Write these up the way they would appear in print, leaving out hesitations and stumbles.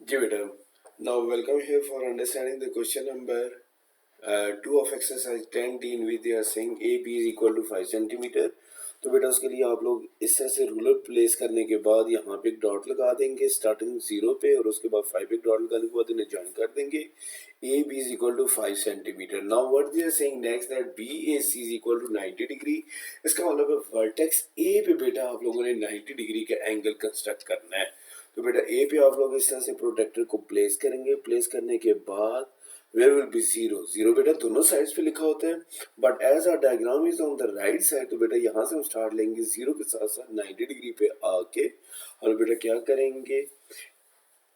जी बेटा, now welcome here for understanding the question number 2 of exercise 10 with they are saying a b is equal to 5 centimetre. तो बेटा उसके लिए आप लोग इस तरह से रूलर प्लेस करने के बाद यहाँ पे एक डॉट लगा देंगे स्टार्टिंग 0 पे और उसके बाद 5 एक डॉट लगाने के बाद इन्हें ज्वाइन कर देंगे। A B is equal to 5 centimetre. Now what they are saying next that B A C is equal to 90 degree. इसका मतलब है वर्टेक्स ए पे बेटा आप लोगों ने 90 डिग्री का एंगल कंस्ट्रक्ट करना है। तो बेटा ए पे आप लोग इस तरह से प्रोटेक्टर को प्लेस करेंगे। प्लेस करने के बाद where will be zero. Zero बेटा दोनों साइड्स पे लिखा होता है, but as our diagram is on the right side तो बेटा यहाँ से हम स्टार्ट लेंगे जीरो के साथ साथ 90 डिग्री पे आके और बेटा क्या करेंगे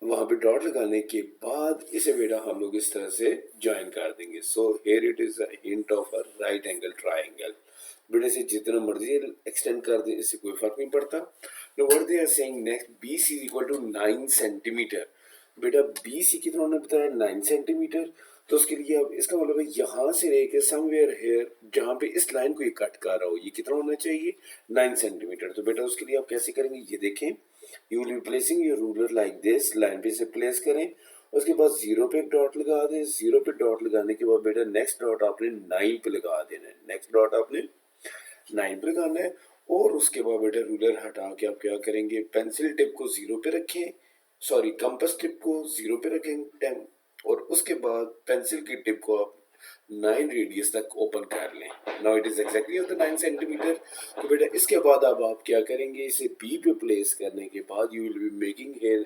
वहां पे डॉट लगाने के बाद इसे बेटा हम लोग इस तरह से ज्वाइन कर देंगे। So here it is a hint of a right angle triangle. बेटा से जितना मर्जी एक्सटेंड कर दे इससे कोई फर्क नहीं पड़ता। No what they are saying next B C equal to 9 centimetre. बेटा बी सी कितना उन्होंने बताया 9 सेंटीमीटर। तो उसके लिए अब इसका मतलब है यहाँ से लेके समवेयर हेयर जहाँ पे इस लाइन को ये कट कर रहा हो ये कितना होना चाहिए 9 सेंटीमीटर। तो बेटा उसके लिए आप कैसे करेंगे ये देखें। You will B placing your ruler like this. Line पे से प्लेस करें उसके बाद जीरो पे एक डॉट लगा दें। जीरो पे डॉट लगाने के बाद बेटा नेक्स्ट डॉट आपने 9 पे लगा देना है। नेक्स्ट डॉट आपने 9 पे लगाना है और उसके बाद बेटा रूलर हटा के आप क्या करेंगे पेंसिल टिप को जीरो पे रखें। सॉरी कंपास टिप को जीरो पे रखें 10 और उसके बाद पेंसिल की टिप को आप 9 रेडियस तक ओपन कर लें। Now it is exactly of the 9 centimetre. तो बेटा इसके बाद अब आप क्या करेंगे इसे बी पे प्लेस करने के बाद you will be making here an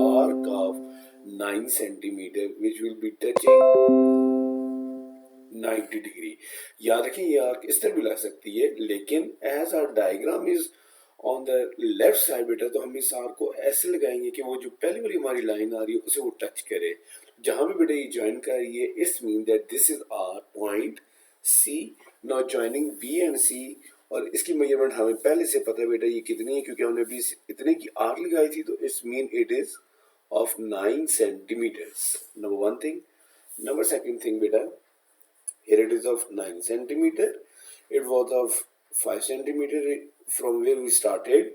arc of 9 centimetre which will be touching 90 degree. याद रखें ये आर्क इस तरह भी ला सकती है लेकिन as our diagram is on the left side बेटा तो हम इस आर्क को ऐसे लगाएंगे कि वो जो पहली वाली हमारी लाइन आ रही है उसे वो टच करे। जहां भी बेटा ये ज्वाइन कर रही है it's mean that this is our point C. Now joining B and C और इसकी मेजरमेंट हमें पहले से पता है बेटा ये कितनी है क्योंकि हमने अभी इतने की आर्क लगाई थी। तो it's mean it is of 9 centimetres. Number one thing. Number second thing बेटा here it is of 9 centimeter. It was of 5 centimeter from where we started.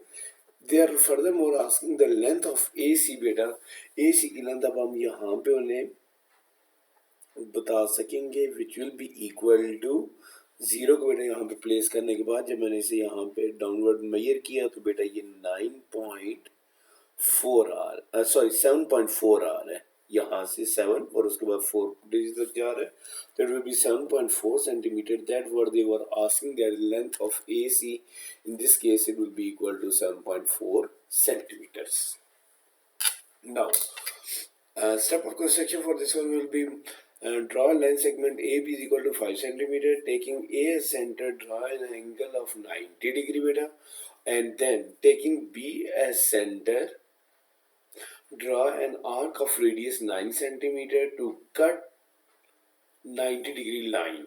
They are furthermore asking the length of AC beta. AC की length अब हम यहाँ पे उन्हें बता सकेंगे which will be equal to zero को बेटा यहाँ पे प्लेस करने के बाद जब मैंने इसे यहाँ पे डाउनवर्ड मेजर किया तो बेटा ये 9.4 आर सॉरी 7.4 आर है। यहाँ से 7 और उसके बाद 4 डिजिट तक जा रहा है तो it will be 7.4 centimetre. That what they were asking that length of AC in this case it will be equal to 7.4 centimetres. Now step of construction for this one will be draw a line segment AB is equal to 5 centimeter taking A as center draw an angle of 90 degree beta and then taking B as center draw an arc of radius 9 centimeter to cut 90 degree line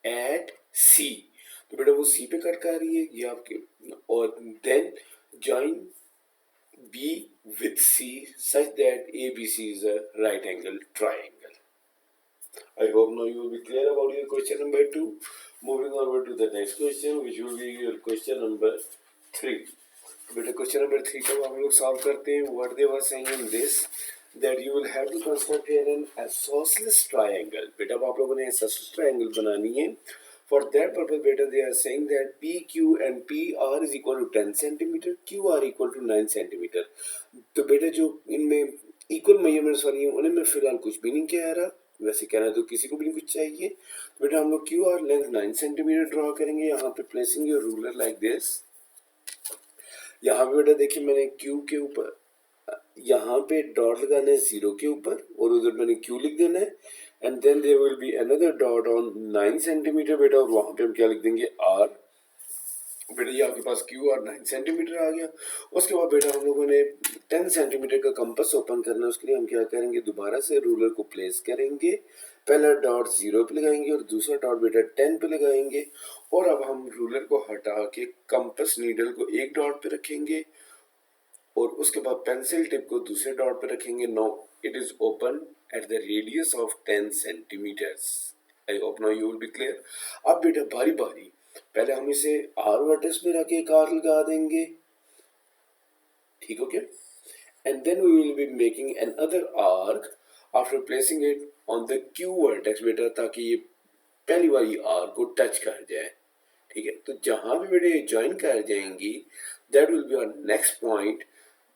at C। तो बेटा वो C पे cut कर रही है ये आपके और then join B with C such that ABC is a right angle triangle. I hope now you will be clear about your question number 2. Moving over to the next question which will be your question number 3. बेटा question number 3 को हम लोग solve करते हैं। What they were saying in this that you will have to construct here an isosceles triangle. बेटा अब आप लोगों ने आइसोसेलेस ट्रायंगल बनानी है। फॉर दैट पर्पस बेटा they are saying that PQ and PR is equal to 10 centimetre QR equal to 9 centimetre. तो बेटा जो इनमें इक्वल मेजरमेंट्स वाली हैं उन्हें मैं फिलहाल कुछ भी नहीं कह रहा, वैसे कहना तो किसी को भी नहीं कुछ चाहिए। बेटा हम लोग QR लेंथ 9 सेंटीमीटर ड्रॉ करेंगे। यहाँ पे placing your ruler like this. यहाँ पे बेटा देखिए मैंने Q के ऊपर यहाँ पे डॉट लगाना है 0 के ऊपर और उधर मैंने Q लिख देना है and then there will be another dot on 9 centimetre बेटा और वहां पे हम क्या लिख देंगे R। बेटा ये आपके पास Q और 9 सेंटीमीटर आ गया। उसके बाद बेटा हम लोगों ने 10 सेंटीमीटर का कंपास ओपन करना है। उसके लिए हम क्या करेंगे दोबारा से रूलर को प्लेस करेंगे। पहला डॉट 0 पे लगाएंगे और दूसरा डॉट बेटा 10 पे लगाएंगे और अब हम रूलर को हटा के कंपास नीडल को एक डॉट पे रखेंगे और उसके बाद पेंसिल टिप को दूसरे डॉट पे रखेंगे। Now it is open at the radius of 10 centimetres. I hope now you will be clear. अब बेटा बारी बारी पहले हम इसे R वर्टेक्स पे रख के एक आर्क लगा देंगे। ठीक हो क्या। and then we will be making another arc after placing it on the Q vertex बेटा, ताकि ये पहली वाली आर्क को टच कर जाए। ठीक है, तो जहां भी बेटा ये ज्वाइन कर जाएंगी that will be our next point.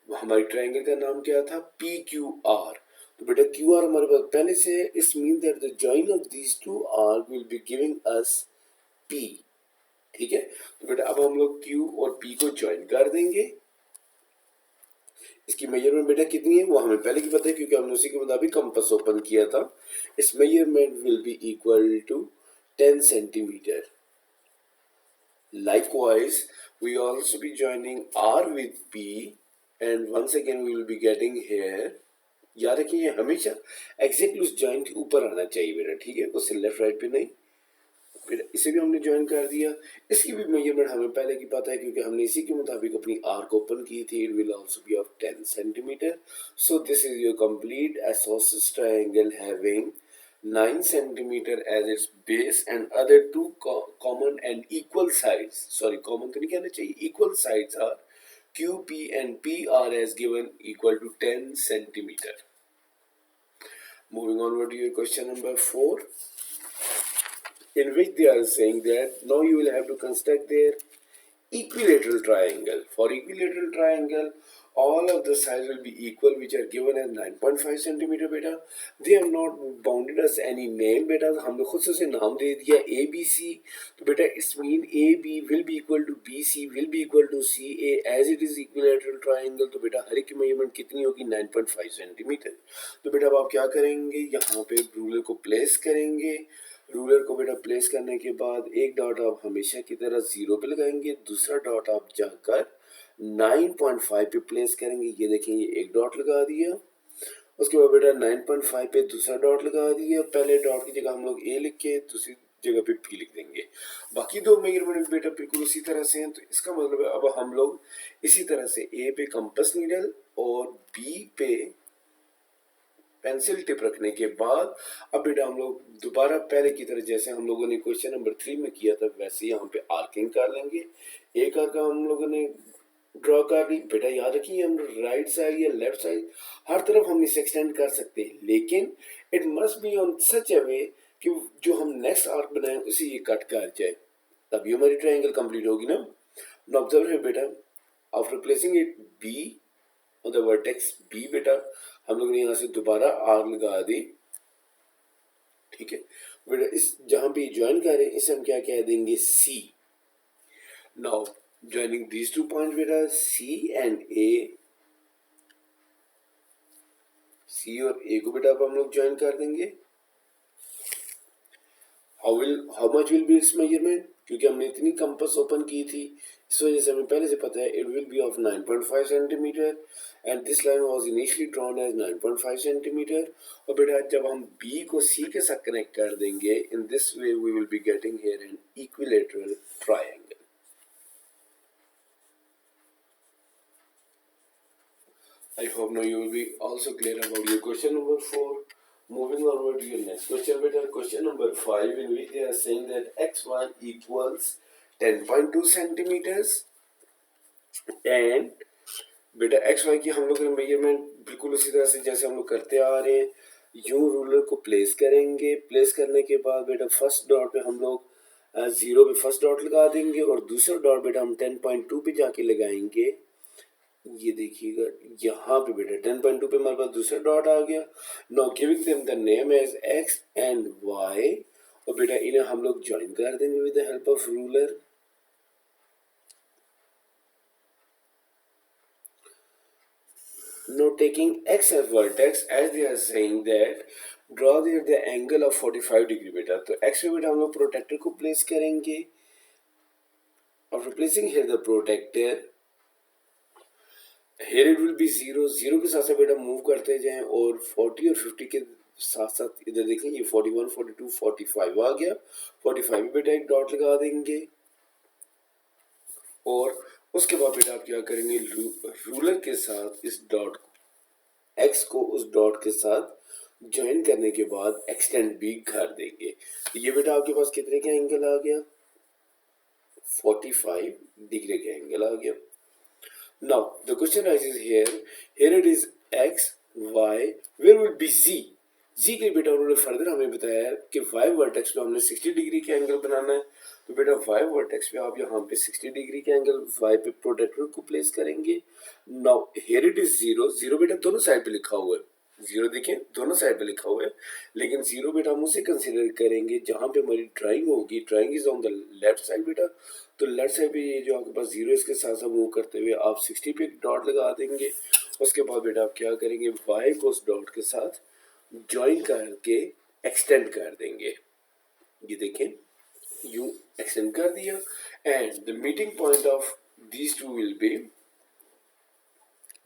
हमारे ट्रायंगल का नाम क्या था? P Q R. तो बेटा क्यू आर हमारे पास पहले से है, it's mean that the join of these two arc will be giving us P. ठीक है, तो बेटा अब हम लोग क्यू और पी को ज्वाइन कर देंगे। इसकी मेजरमेंट बेटा कितनी है वो हमें पहले की पता है, क्योंकि हमने उसी के मुताबिक कंपास ओपन किया था। इस measurement will be equal to 10 centimetre. Likewise, we also be joining R with P, and once again we will be getting here। याद रखिए हमेशा एग्जैक्टली उस जॉइंट के ऊपर आना चाहिए बेटा। ठीक है, उससे लेफ्ट राइट पे नहीं। फिर इसे भी हमने ज्वाइन कर दिया। इसकी भी मेजरमेंट हमें पहले की पता है, क्योंकि हमने इसी के मुताबिक अपनी आर्क ओपन की थी। It will also be of 10 centimetre. So this is your complete isosceles triangle having 9 centimeter as its base and other two common and equal sides, sorry common तो नहीं कहना चाहिए, equal sides are QP and PR as given equal to 10 centimeter. Moving onward to your question number 4, in which they are saying that now you will have to construct their equilateral triangle. For equilateral triangle, all of the sides will be equal, which are given as 9.5 centimeter beta. They have not bounded us any name beta, हमने खुद से उसे नाम दे दिया ABC। तो बेटा it's mean AB will be equal to BC will be equal to CA as it is equilateral triangle। तो बेटा हर एक की मेजरमेंट कितनी होगी? 9.5 सेंटीमीटर। तो बेटा अब आप क्या करेंगे? यहाँ पे रूलर को प्लेस करेंगे। रूलर को बेटा प्लेस करने के बाद एक डॉट आप हमेशा की तरह 0 पे लगाएंगे, दूसरा डॉट आप जाकर 9.5 पे प्लेस करेंगे। ये देखेंगे एक डॉट लगा दिया। उसके बाद बेटा 9.5 पे दूसरा डॉट लगा दिया। पहले डॉट की जगह हम लोग ए लिख के दूसरी जगह पे पी लिख देंगे। बाकी दो मेजरमेंट बेटा बिल्कुल उसी तरह से हैं। तो इसका मतलब है अब हम लोग इसी तरह से ए पे कंपास नीडल और बी पे पेंसिल टिप रखने के बाद अब बेटा हम लोग दोबारा पहले की तरह जैसे हम लोगों ने क्वेश्चन नंबर 3 में किया था वैसे यहाँ पे आर्किंग कर लेंगे। एक आर्क हम लोगों ने ड्रॉ कर ली। बेटा याद रखिए हम राइट साइड या लेफ्ट साइड हर तरफ हम इसे एक्सटेंड कर सकते हैं, लेकिन it must be on such a way कि जो हम नेक्स्ट आर्क बनाए उसे ये कट कर जाए, तभी हमारी ट्रायंगल कंप्लीट होगी ना। ऑब्जर्व है बेटा, after placing it B on the vertex B, बेटा हम लोग ने यहाँ से दोबारा आर लगा दी। ठीक है बेटा, इस जहां पे ज्वाइन करें इसे हम क्या कह देंगे? C. Now joining these two point बेटा सी एंड ए, सी और ए को बेटा अब हम लोग ज्वाइन कर देंगे। How much will be it's measurement? क्योंकि हमने इतनी कंपास ओपन की थी इस वजह से हमें पहले से पता है it will be of 9.5 centimetre and this line was initially drawn as 9.5 centimetre. और बेटा जब हम बी को सी के साथ कनेक्ट कर देंगे in this way we will be getting here an equilateral triangle. I hope now you will be also clear about your question number 4. Moving onward to your next question, better question number 5, in which they are saying that xy equals 10.2 centimeters and बेटा xy की हम लोग ने measurement बिल्कुल उसी तरह से जैसे हम लोग करते आ रहे हैं, यूं रूलर को प्लेस करेंगे। प्लेस करने के बाद बेटा फर्स्ट डॉट पे हम लोग 0 पे फर्स्ट डॉट लगा देंगे और दूसरा डॉट बेटा हम 10.2 पे जाके लगाएंगे। ये देखिएगा यहाँ पे बेटा 10.2 पे हमारे पास दूसरा डॉट आ गया। Now giving them the name as x and y, और बेटा इन्हें हम लोग ज्वाइन कर देंगे with the help of ruler. Now taking x as vertex, as they are saying that draw there the angle of 45 degree बेटा। तो x पे बेटा हम लोग प्रोटेक्टर को प्लेस करेंगे। After placing here the protector, here it will be 0 के साथ साथ बेटा मूव करते जाएं और 40 और 50 के साथ साथ इधर देखें ये 41, 42, 45 आ गया। 45 में बेटा एक डॉट लगा देंगे और उसके बाद बेटा आप क्या करेंगे? रूलर के साथ इस डॉट x को उस डॉट के साथ ज्वाइन करने के बाद एक्सटेंड भी कर देंगे। ये बेटा आपके पास कितने का एंगल आ गया? 45 डिग्री का एंगल आ गया। Now the question arises here it is x, y, where will be z? z के बेटा उन्होंने फर्दर हमें बताया है कि y वर्टेक्स पे हमने 60 डिग्री के एंगल बनाना है, तो बेटा y वर्टेक्स पे आप यहाँ पे 60 डिग्री के एंगल y पे प्रोटेक्टर को प्लेस करेंगे। नाउ हियर इट इज 0, 0 बेटा दोनों साइड पे लिखा हुआ है, 0 देखें दोनों साइड पे लिखा हुआ है, लेकिन 0 बेटा हम उसे कंसिडर करेंगे जहाँ पे हमारी ड्राइंग होगी, drawing is on the left side बेटा, तो लेफ्ट साइड पे ये जो आपके पास 0 इसके साथ साथ मूव करते हुए आप 60 पे डॉट लगा देंगे। उसके बाद बेटा आप क्या करेंगे, y को उस डॉट के साथ ज्वाइन करके एक्सटेंड कर देंगे, ये देखें यू एक्सटेंड कर दिया, and the meeting point of these two will be,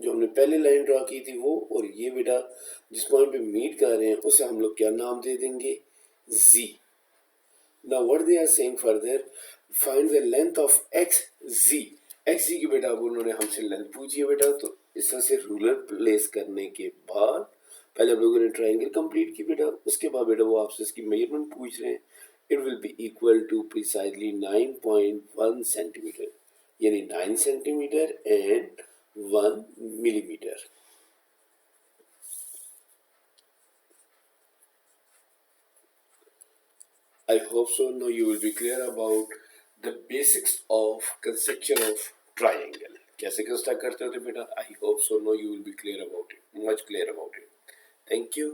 जो हमने पहले लाइन ड्रा की थी वो, और ये बेटा जिस पॉइंट पे मीट कर रहे हैं उसे हम लोग क्या नाम दे देंगे, z। Now what they are saying further, find the length of xz। xz की बेटा अब उन्होंने हमसे लेंथ पूछी है बेटा, तो इस तरह से रूलर प्लेस करने के बाद पहले हम लोगों ने ट्राइंगल कंप्लीट की बेटा, उसके बाद बेटा वो आपसे इसकी मेजरमेंट पूछ रहे हैं। It will be equal to precisely 9.1 centimetre, यानी 9 centimetre and 1 millimetre. I hope so. Now you will be clear about the basics of construction of triangle. कैसे कंस्ट्रक्ट करते होते बेटा? I hope so. Now you will be clear about it, much clear about it. Thank you.